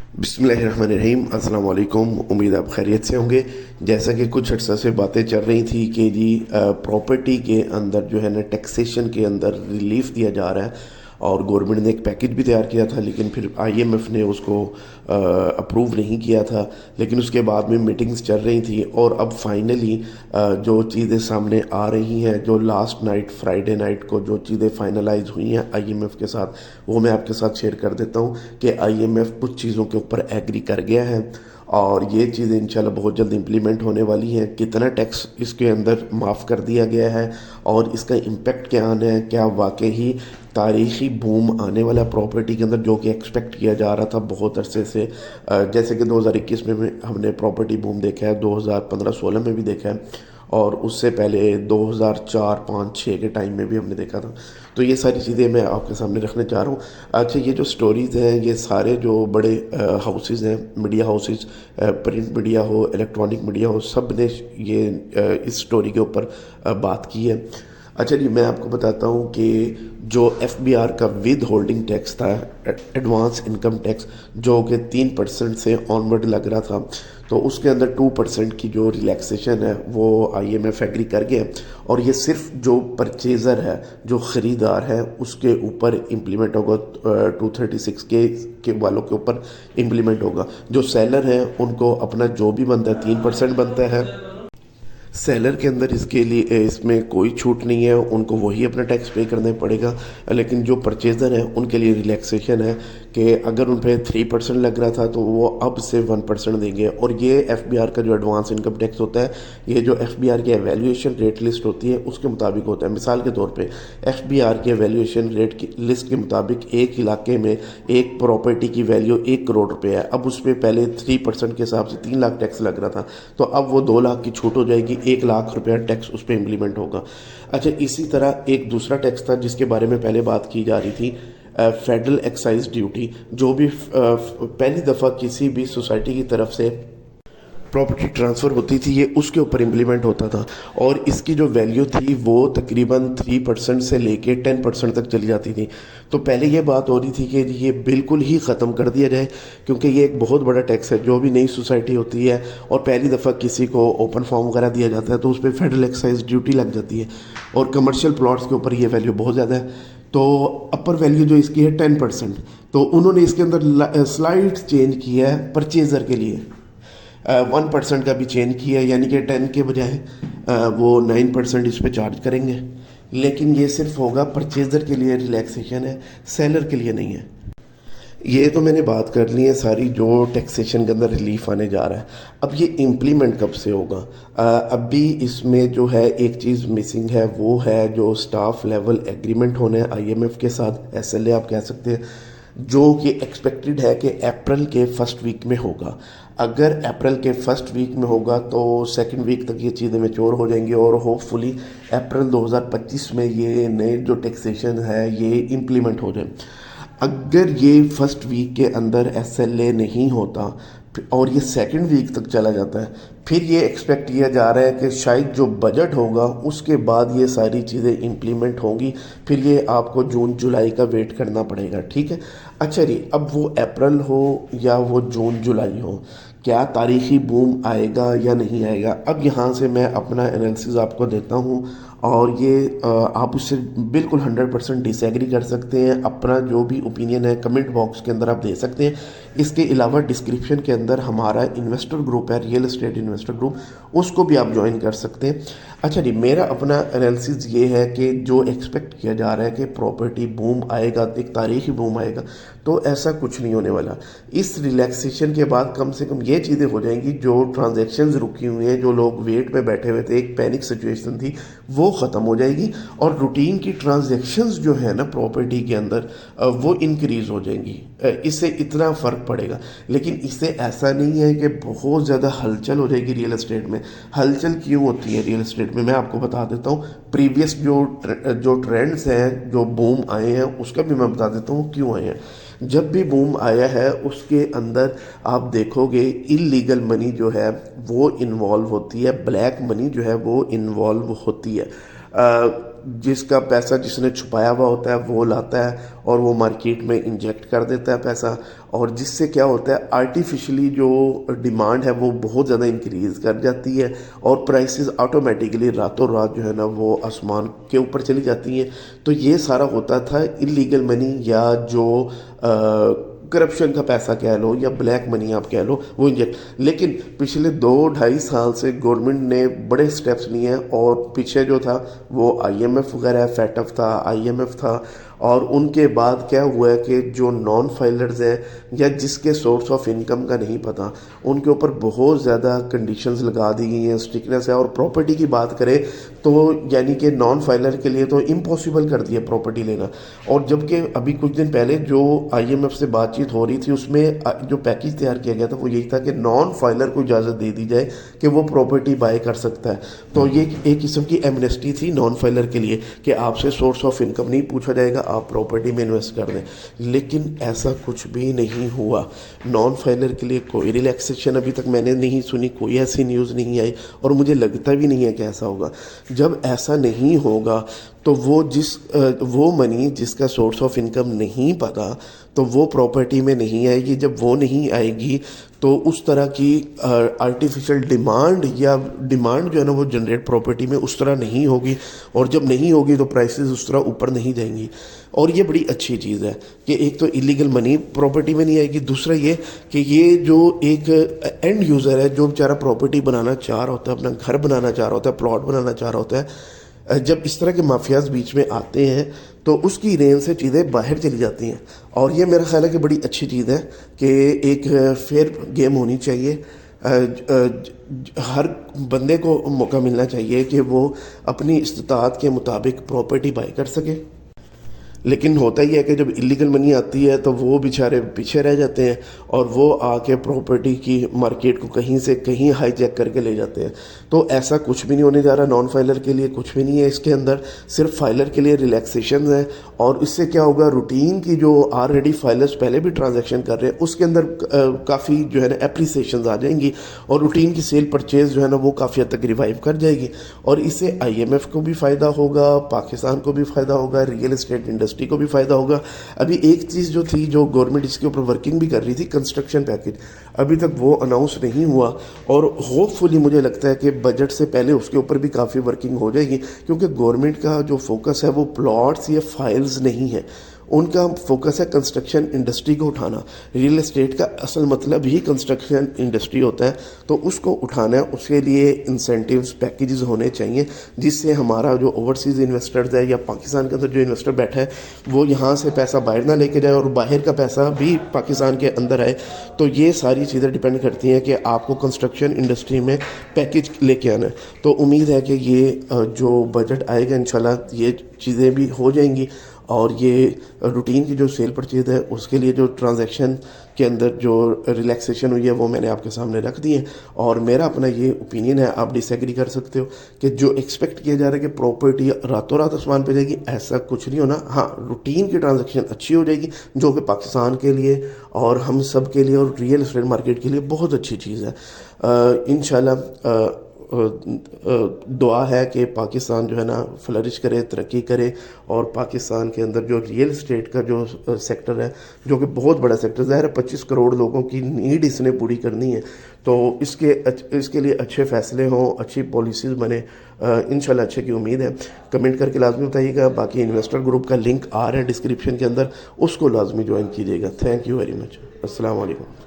बिस्मिल्लाहिर्रहमानिर्रहीम। अस्सलाम वालेकुम। उम्मीद आप खैरियत से होंगे। जैसा कि कुछ अर्सा से बातें चल रही थी कि जी प्रॉपर्टी के अंदर जो है ना टैक्सेशन के अंदर रिलीफ दिया जा रहा है और गवर्नमेंट ने एक पैकेज भी तैयार किया था, लेकिन फिर आईएमएफ ने उसको अप्रूव नहीं किया था। लेकिन उसके बाद में मीटिंग्स चल रही थी और अब फाइनली जो चीज़ें सामने आ रही हैं, जो लास्ट नाइट फ्राइडे नाइट को जो चीज़ें फाइनलाइज हुई हैं आईएमएफ के साथ, वो मैं आपके साथ शेयर कर देता हूँ कि आईएमएफ कुछ चीज़ों के ऊपर एग्री कर गया है और ये चीज़ें इंशाल्लाह बहुत जल्द इम्प्लीमेंट होने वाली हैं। कितना टैक्स इसके अंदर माफ़ कर दिया गया है और इसका इम्पेक्ट क्या आना है, क्या वाकई ही तारीख़ी बूम आने वाला प्रॉपर्टी के अंदर जो कि एक्सपेक्ट किया जा रहा था बहुत अरसे से। जैसे कि 2021 में हमने प्रॉपर्टी बूम देखा है, 2015-16 में भी देखा है और उससे पहले 2004, 5, 6 के टाइम में भी हमने देखा था। तो ये सारी चीज़ें मैं आपके सामने रखने जा रहा हूँ। अच्छा, ये जो स्टोरीज़ हैं, ये सारे जो बड़े हाउसेस हैं, मीडिया हाउसेस, प्रिंट मीडिया हो, इलेक्ट्रॉनिक मीडिया हो, सब ने ये इस स्टोरी के ऊपर बात की है। अच्छा जी, मैं आपको बताता हूँ कि जो एफबीआर का विद होल्डिंग टैक्स था, एडवांस इनकम टैक्स, जो कि 3% से ऑनवर्ड लग रहा था, तो उसके अंदर 2% की जो रिलैक्सेशन है वो आईएमएफ एग्री कर गया और ये सिर्फ जो परचेज़र है, जो ख़रीदार है, उसके ऊपर इम्प्लीमेंट होगा। 236 के वालों के ऊपर इम्प्लीमेंट होगा। जो सेलर हैं उनको अपना जो भी बनता है 3% बनता है। सेलर के अंदर इसके लिए इसमें कोई छूट नहीं है, उनको वही अपना टैक्स पे करना पड़ेगा। लेकिन जो परचेज़र हैं उनके लिए रिलैक्सेशन है कि अगर उन पर 3% लग रहा था तो वो अब से 1% देंगे। और ये एफबीआर का जो एडवांस इनकम टैक्स होता है, ये जो एफबीआर की एवेल्यूएशन रेट लिस्ट होती है उसके मुताबिक होता है। मिसाल के तौर पे एफबीआर की एवेल्यूएशन रेट की लिस्ट के मुताबिक एक इलाके में एक प्रॉपर्टी की वैल्यू 1 करोड़ रुपये है। अब उस पर पहले 3% के हिसाब से 3 लाख टैक्स लग रहा था, तो अब वो 2 लाख की छूट हो जाएगी, 1 लाख रुपया टैक्स उस पर इम्प्लीमेंट होगा। अच्छा, इसी तरह एक दूसरा टैक्स था जिसके बारे में पहले बात की जा रही थी, फेडरल एक्साइज ड्यूटी, जो भी पहली दफ़ा किसी भी सोसाइटी की तरफ से प्रॉपर्टी ट्रांसफ़र होती थी, ये उसके ऊपर इम्प्लीमेंट होता था और इसकी जो वैल्यू थी वो तकरीबन 3% से लेके 10% तक चली जाती थी। तो पहले ये बात हो रही थी कि ये बिल्कुल ही ख़त्म कर दिया जाए, क्योंकि ये एक बहुत बड़ा टैक्स है। जो भी नई सोसाइटी होती है और पहली दफ़ा किसी को ओपन फॉर्म वगैरह दिया जाता है तो उस पर फेडरल एक्साइज ड्यूटी लग जाती है और कमर्शियल प्लॉट्स के ऊपर ये वैल्यू बहुत ज़्यादा है। तो अपर वैल्यू जो इसकी है 10%, तो उन्होंने इसके अंदर स्लाइड चेंज किया है परचेज़र के लिए। 1% का भी चेंज किया, यानी कि 10 के बजाय वो 9% इस पर चार्ज करेंगे। लेकिन ये सिर्फ होगा परचेज़र के लिए रिलैक्सेशन है, सेलर के लिए नहीं है। ये तो मैंने बात कर ली है सारी जो टैक्सेशन के अंदर रिलीफ आने जा रहा है। अब ये इम्प्लीमेंट कब से होगा? अभी इसमें जो है एक चीज़ मिसिंग है, वो है जो स्टाफ लेवल एग्रीमेंट होना है आईएमएफ के साथ, एसएलए आप कह सकते हैं, जो कि एक्सपेक्टेड है कि अप्रैल के फर्स्ट वीक में होगा। अगर अप्रैल के फर्स्ट वीक में होगा तो सेकंड वीक तक ये चीज़ें मैच्योर हो जाएंगी और होपफुली अप्रैल 2025 में ये नए जो टैक्सेशन है ये इम्प्लीमेंट हो जाए। अगर ये फर्स्ट वीक के अंदर एसएलए नहीं होता और ये सेकंड वीक तक चला जाता है, फिर ये एक्सपेक्ट किया जा रहा है कि शायद जो बजट होगा उसके बाद ये सारी चीज़ें इम्प्लीमेंट होंगी। फिर ये आपको जून जुलाई का वेट करना पड़ेगा, ठीक है। अच्छा जी, अब वो अप्रैल हो या वो जून जुलाई हो, क्या तारीख़ी बूम आएगा या नहीं आएगा? अब यहाँ से मैं अपना एनालिसिस आपको देता हूँ और ये आप उससे बिल्कुल 100% डिसएग्री कर सकते हैं। अपना जो भी ओपिनियन है कमेंट बॉक्स के अंदर आप दे सकते हैं। इसके अलावा डिस्क्रिप्शन के अंदर हमारा इन्वेस्टर ग्रुप है, रियल एस्टेट इन्वेस्टर ग्रुप, उसको भी आप ज्वाइन कर सकते हैं। अच्छा जी, मेरा अपना एनालिसिस ये है कि जो एक्सपेक्ट किया जा रहा है कि प्रॉपर्टी बूम आएगा, एक तारीख़ी बूम आएगा, तो ऐसा कुछ नहीं होने वाला। इस रिलैक्सेशन के बाद कम से कम ये चीज़ें हो जाएंगी, जो ट्रांजैक्शंस रुकी हुई हैं, जो लोग वेट में बैठे हुए थे, एक पैनिक सिचुएशन थी, वो ख़त्म हो जाएगी और रूटीन की ट्रांजैक्शंस जो है ना प्रॉपर्टी के अंदर वो इंक्रीज़ हो जाएंगी। इससे इतना फ़र्क पड़ेगा। लेकिन इससे ऐसा नहीं है कि बहुत ज़्यादा हलचल हो जाएगी रियल एस्टेट में। हलचल क्यों होती है रियल एस्टेट में, मैं आपको बता देता हूँ। प्रीवियस जो ट्रेंड्स हैं, जो बूम आए हैं, उसका भी मैं बता देता हूँ क्यों आए हैं। जब भी बूम आया है उसके अंदर आप देखोगे इलीगल मनी जो है वो इन्वॉल्व होती है, ब्लैक मनी जो है वो इन्वॉल्व होती है। جس کا پیسہ جس نے چھپایا ہوا ہوتا ہے وہ لاتا ہے اور وہ مارکیٹ میں انجیکٹ کر دیتا ہے پیسہ، اور جس سے کیا ہوتا ہے آرٹیفیشلی جو ڈیمانڈ ہے وہ بہت زیادہ انکریز کر جاتی ہے اور پرائسز آٹومیٹیکلی راتوں رات جو ہے نا وہ آسمان کے اوپر چلی جاتی ہیں۔ تو یہ سارا ہوتا تھا انلیگل منی یا جو کرپشن کا پیسہ کہہ لو یا بلیک منی آپ کہہ لو وہ انجیکٹ۔ لیکن پچھلے 2-2.5 سال سے گورنمنٹ نے بڑے سٹیپس لیے ہیں، اور پیچھے جو تھا وہ آئی ایم ایف وغیرہ فیٹف تھا، آئی ایم ایف تھا، اور ان کے بعد کیا ہوا ہے کہ جو نان فائلرز ہیں یا جس کے سورس آف انکم کا نہیں پتہ ان کے اوپر بہت زیادہ کنڈیشنز لگا دی گئی ہیں، اسٹرکنس ہے۔ اور پراپرٹی کی بات کریں تو یعنی کہ نان فائلر کے لیے تو امپاسبل کر دیا پراپرٹی لینا، اور جبکہ ابھی کچھ دن پہلے جو آئی ایم ایف سے بات چیت ہو رہی تھی اس میں جو پیکیج تیار کیا گیا تھا وہ یہی تھا کہ نان فائلر کو اجازت دے دی جائے کہ وہ پراپرٹی بائی کر سکتا ہے۔ تو یہ ایک قسم کی ایمنیسٹی تھی نان فائلر کے لیے کہ آپ سے سورس آف انکم نہیں پوچھا جائے گا، آپ پراپرٹی میں انویسٹ کر دیں۔ لیکن ایسا کچھ بھی نہیں ہوا، نان فائلر کے لیے کوئی ریلیکسیشن ابھی تک میں نے نہیں سنی، کوئی ایسی نیوز نہیں آئی، اور مجھے لگتا بھی نہیں ہے کہ ایسا ہوگا۔ جب ایسا نہیں ہوگا تو وہ منی جس کا سورس آف انکم نہیں پتا تو وہ پراپرٹی میں نہیں آئے گی۔ جب وہ نہیں آئے گی تو اس طرح کی آرٹیفیشل ڈیمانڈ یا ڈیمانڈ جو ہے نا وہ جنریٹ پراپرٹی میں اس طرح نہیں ہوگی، اور جب نہیں ہوگی تو پرائسز اس طرح اوپر نہیں جائیں گی۔ اور یہ بڑی اچھی چیز ہے کہ ایک تو ایلیگل منی پراپرٹی میں نہیں آئے گی، دوسرا یہ کہ یہ جو ایک اینڈ یوزر ہے جو بیچارہ پراپرٹی بنانا چاہ رہا ہوتا ہے، اپنا گھر بنانا چاہ رہا ہوتا ہے، پلاٹ بنانا چاہ رہا ہوتا ہے، جب اس طرح کے مافیاز بیچ میں آتے ہیں تو اس کی رینج سے چیزیں باہر چلی جاتی ہیں۔ اور یہ میرا خیال ہے کہ بڑی اچھی چیز ہے کہ ایک فیئر گیم ہونی چاہیے، ہر بندے کو موقع ملنا چاہیے کہ وہ اپنی استطاعت کے مطابق پراپرٹی بائی کر سکے۔ لیکن ہوتا ہی ہے کہ جب ایلیگل منی آتی ہے تو وہ بیچارے پیچھے رہ جاتے ہیں اور وہ آ کے پراپرٹی کی مارکیٹ کو کہیں سے کہیں ہائی جیک کر کے لے جاتے ہیں۔ تو ایسا کچھ بھی نہیں ہونے جا رہا، نان فائلر کے لیے کچھ بھی نہیں ہے اس کے اندر، صرف فائلر کے لیے ریلیکسیشنز ہیں۔ اور اس سے کیا ہوگا، روٹین کی جو آلریڈی فائلرز پہلے بھی ٹرانزیکشن کر رہے ہیں اس کے اندر کافی جو ہے نا اپریسیشنز آ جائیں گی، اور روٹین کی سیل پرچیز جو ہے نا وہ کافی حد تک ریوائیو کر جائے گی، اور اس سے آئی ایم ایف کو بھی فائدہ ہوگا، پاکستان کو بھی فائدہ ہوگا، ریئل اسٹیٹ انڈسٹری کو بھی فائدہ ہوگا۔ ابھی ایک چیز جو تھی جو گورنمنٹ اس کے اوپر ورکنگ بھی کر رہی تھی، کنسٹرکشن پیکیج، ابھی تک وہ اناؤنس نہیں ہوا، اور ہوپ فلی مجھے لگتا ہے کہ بجٹ سے پہلے اس کے اوپر بھی کافی ورکنگ ہو جائے گی، کیونکہ گورنمنٹ کا جو فوکس ہے وہ پلاٹس یا فائلز نہیں ہے، ان کا فوکس ہے کنسٹرکشن انڈسٹری کو اٹھانا۔ ریئل اسٹیٹ کا اصل مطلب ہی کنسٹرکشن انڈسٹری ہوتا ہے، تو اس کو اٹھانا ہے، اس کے لیے انسینٹیوز پیکیجز ہونے چاہیے جس سے ہمارا جو اوورسیز انویسٹرز ہے یا پاکستان کے اندر جو انویسٹر بیٹھا ہے وہ یہاں سے پیسہ باہر نہ لے کے جائے اور باہر کا پیسہ بھی پاکستان کے اندر آئے۔ تو یہ ساری چیزیں ڈیپینڈ کرتی ہیں کہ آپ کو کنسٹرکشن انڈسٹری میں پیکیج لے کے آنا ہے۔ تو امید ہے کہ یہ جو بجٹ آئے گا انشاءاللہ یہ چیزیں بھی ہو جائیں گی، اور یہ روٹین کی جو سیل پرچیز ہے اس کے لیے جو ٹرانزیکشن کے اندر جو ریلیکسیشن ہوئی ہے وہ میں نے آپ کے سامنے رکھ دی ہے، اور میرا اپنا یہ اوپینین ہے، آپ ڈس ایگری کر سکتے ہو کہ جو ایکسپیکٹ کیا جا رہا ہے کہ پراپرٹی راتوں رات آسمان پہ جائے گی، ایسا کچھ نہیں ہونا۔ ہاں، روٹین کی ٹرانزیکشن اچھی ہو جائے گی جو کہ پاکستان کے لیے اور ہم سب کے لیے اور ریئل اسٹیٹ مارکیٹ کے لیے بہت اچھی چیز ہے۔ انشاءاللہ دعا ہے کہ پاکستان جو ہے نا فلرش کرے، ترقی کرے، اور پاکستان کے اندر جو ریئل اسٹیٹ کا جو سیکٹر ہے جو کہ بہت بڑا سیکٹر، ظاہر ہے 25 کروڑ لوگوں کی نیڈ اس نے پوری کرنی ہے، تو اس کے لیے اچھے فیصلے ہوں، اچھی پالیسیز بنے، انشاءاللہ اچھے کی امید ہے۔ کمنٹ کر کے لازمی بتائیے گا۔ باقی انویسٹر گروپ کا لنک آ رہا ہے ڈسکرپشن کے اندر، اس کو لازمی جوائن کیجیے گا۔ تھینک یو ویری مچ، السلام علیکم۔